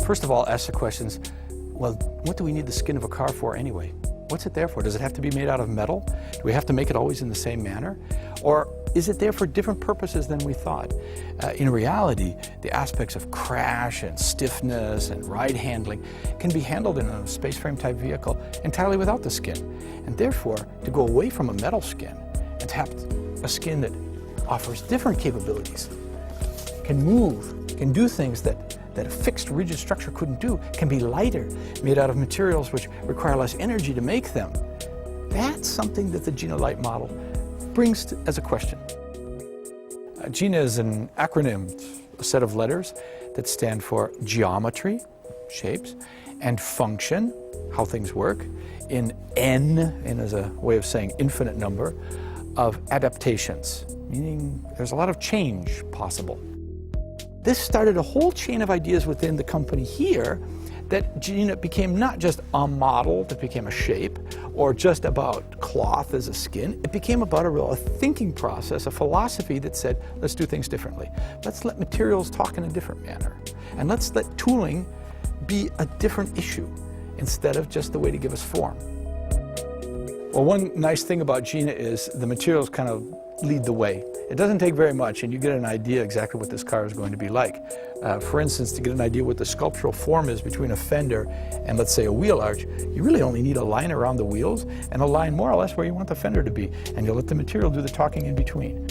first of all, ask the questions, well, what do we need the skin of a car for anyway? What's it there for? Does it have to be made out of metal? Do we have to make it always in the same manner? Or is it there for different purposes than we thought? In reality, the aspects of crash and stiffness and ride handling can be handled in a space frame type vehicle entirely without the skin. And therefore, to go away from a metal skin and to have a skin that offers different capabilities, can move, can do things that a fixed rigid structure couldn't do, can be lighter, made out of materials which require less energy to make them. That's something that the GINA Light model brings as a question. GINA is an acronym, a set of letters that stand for geometry, shapes, and function, how things work, in N as a way of saying infinite number, of adaptations, meaning there's a lot of change possible. This started a whole chain of ideas within the company here that GINA became not just a model that became a shape or just about cloth as a skin. It became about a thinking process, a philosophy that said, let's do things differently. Let's let materials talk in a different manner. And let's let tooling be a different issue instead of just the way to give us form. Well, one nice thing about GINA is the materials kind of lead the way. It doesn't take very much and you get an idea exactly what this car is going to be like. For instance, to get an idea what the sculptural form is between a fender and, let's say, a wheel arch, you really only need a line around the wheels and a line more or less where you want the fender to be, and you'll let the material do the talking in between.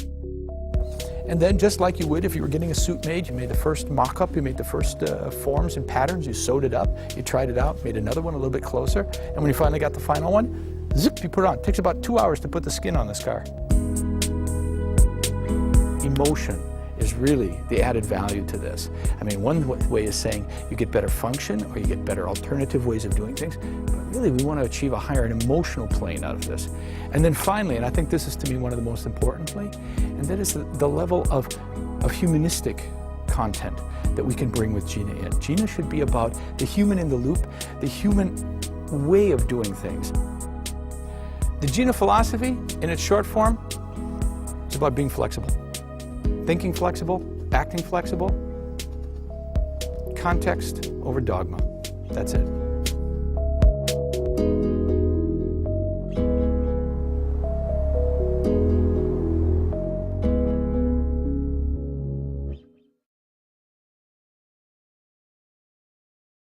And then, just like you would if you were getting a suit made, you made the first mock-up, you made the first forms and patterns, you sewed it up, you tried it out, made another one a little bit closer, and when you finally got the final one, zip, you put it on. It takes about 2 hours to put the skin on this car. Emotion is really the added value to this. I mean, one way is saying you get better function or you get better alternative ways of doing things, but really we want to achieve a higher emotional plane out of this. And then finally, and I think this is to me one of the most importantly, and that is the level of humanistic content that we can bring with GINA in. GINA should be about the human in the loop, the human way of doing things. The GINA philosophy, in its short form, is about being flexible. Thinking flexible, acting flexible, context over dogma. That's it.